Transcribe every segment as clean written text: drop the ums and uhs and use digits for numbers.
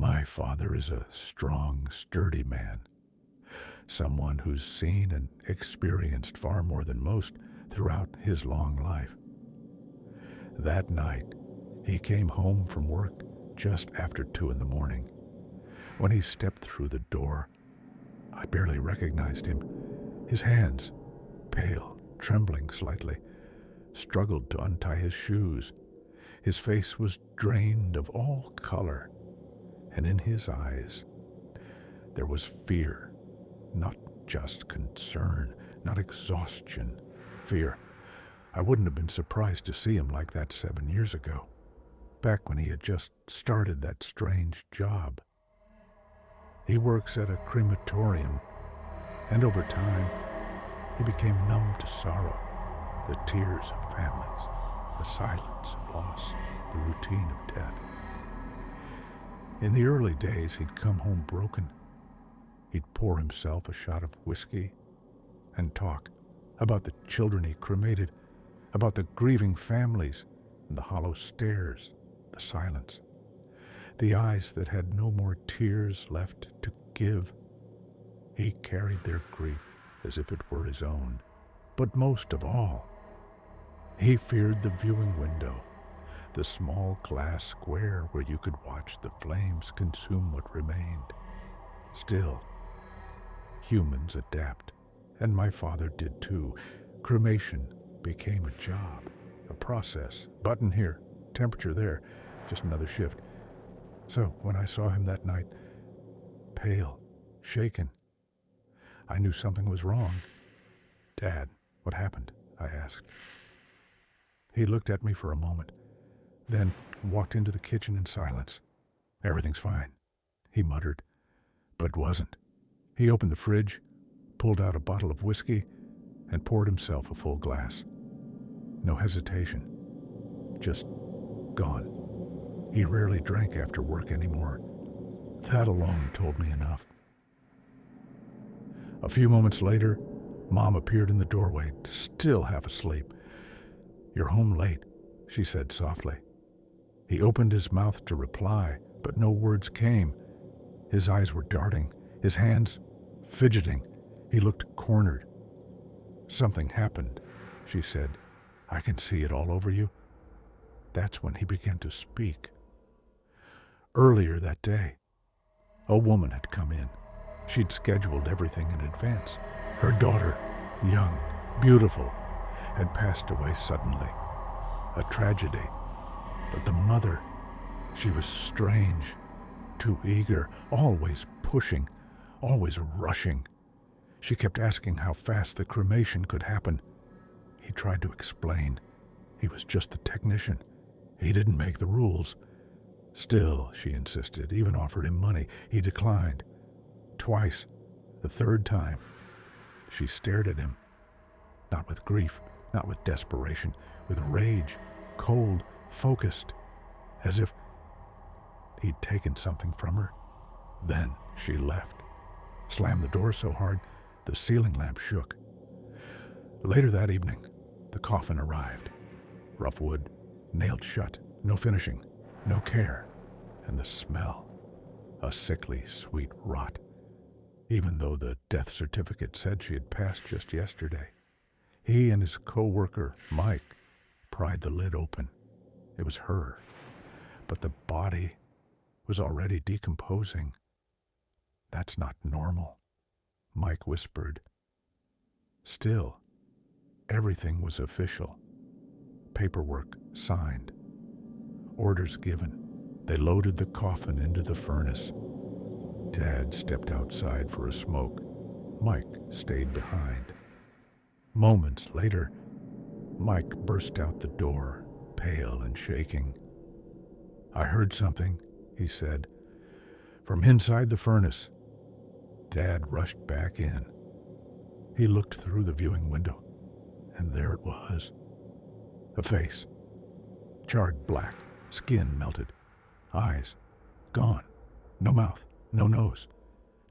My father is a strong, sturdy man, someone who's seen and experienced far more than most throughout his long life. That night, he came home from work just after 2 in the morning. When he stepped through the door, I barely recognized him. His hands, pale, trembling slightly, struggled to untie his shoes. His face was drained of all color, and in his eyes there was fear, not just concern, not exhaustion, fear. I wouldn't have been surprised to see him like that 7 years ago, back when he had just started that strange job. He works at a crematorium, and over time, he became numb to sorrow, the tears of families, the silence of loss, the routine of death. In the early days, he'd come home broken. He'd pour himself a shot of whiskey and talk about the children he cremated, about the grieving families and the hollow stares, the silence, the eyes that had no more tears left to give. He carried their grief as if it were his own. But most of all, he feared the viewing window, the small glass square where you could watch the flames consume what remained. Still, humans adapt, and my father did too. Cremation became a job, a process. Button here, temperature there, just another shift. So when I saw him that night, pale, shaken, I knew something was wrong. "Dad, what happened?" I asked. He looked at me for a moment, then walked into the kitchen in silence. "Everything's fine," he muttered, but it wasn't. He opened the fridge, pulled out a bottle of whiskey, and poured himself a full glass. No hesitation, just gone. He rarely drank after work anymore. That alone told me enough. A few moments later, Mom appeared in the doorway, still half asleep. "You're home late," she said softly. He opened his mouth to reply, but no words came. His eyes were darting, his hands fidgeting. He looked cornered. "Something happened," she said. "I can see it all over you." That's when he began to speak. Earlier that day, a woman had come in. She'd scheduled everything in advance. Her daughter, young, beautiful, had passed away suddenly. A tragedy. But the mother, she was strange, too eager, always pushing, always rushing. She kept asking how fast the cremation could happen. He tried to explain. He was just the technician. He didn't make the rules. Still, she insisted, even offered him money. He declined. Twice. The third time, she stared at him. Not with grief, not with desperation, with rage, cold, focused, as if he'd taken something from her. Then she left, slammed the door so hard the ceiling lamp shook. Later that evening, the coffin arrived. Rough wood, nailed shut, no finishing, no care, and the smell, a sickly, sweet rot, even though the death certificate said she had passed just yesterday. He and his co-worker, Mike, pried the lid open. It was her, but the body was already decomposing. "That's not normal," Mike whispered. Still, everything was official. Paperwork signed. Orders given. They loaded the coffin into the furnace. Dad stepped outside for a smoke. Mike stayed behind. Moments later, Mike burst out the door, pale and shaking. "I heard something," he said, "from inside the furnace." Dad rushed back in. He looked through the viewing window, and there it was. A face, charred black, skin melted, eyes gone, no mouth, no nose,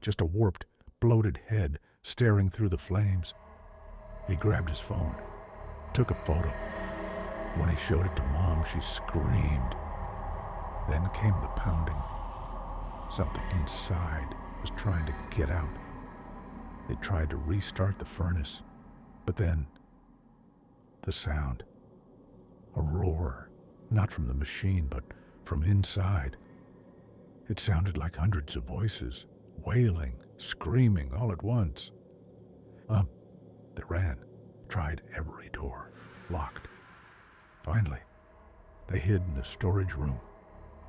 just a warped, bloated head staring through the flames. He grabbed his phone, took a photo. When he showed it to Mom, she screamed. Then came the pounding. Something inside was trying to get out. They tried to restart the furnace, but then the sound. A roar, not from the machine, but from inside. It sounded like hundreds of voices, wailing, screaming all at once. They ran, tried every door, locked. Finally, they hid in the storage room,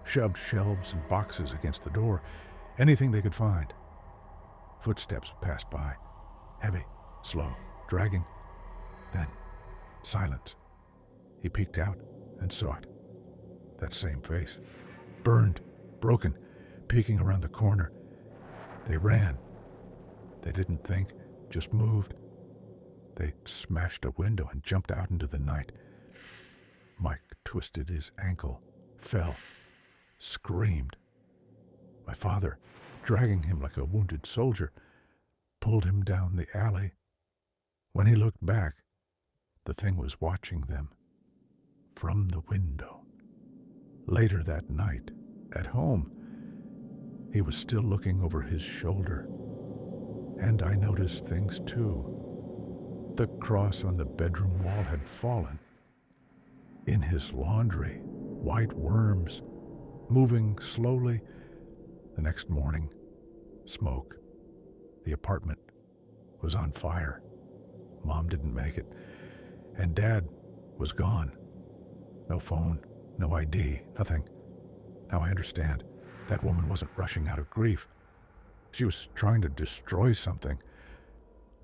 shoved shelves and boxes against the door, anything they could find. Footsteps passed by, heavy, slow, dragging. Then, silence. He peeked out and saw it. That same face, burned, broken, peeking around the corner. They ran. They didn't think, just moved. They smashed a window and jumped out into the night. Mike twisted his ankle, fell, screamed. My father, dragging him like a wounded soldier, pulled him down the alley. When he looked back, the thing was watching them from the window. Later that night, at home, he was still looking over his shoulder. And I noticed things too. The cross on the bedroom wall had fallen. In his laundry, white worms, moving slowly. The next morning, smoke. The apartment was on fire. Mom didn't make it. And Dad was gone. No phone, no ID, nothing. Now I understand. That woman wasn't rushing out of grief. She was trying to destroy something,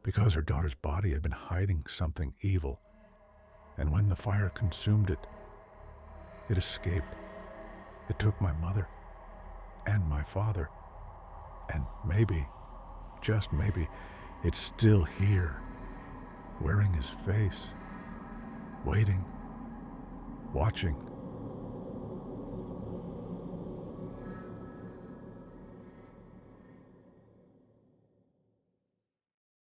because her daughter's body had been hiding something evil. And when the fire consumed it, it escaped. It took my mother and my father. And maybe, just maybe, it's still here, wearing his face, waiting, watching.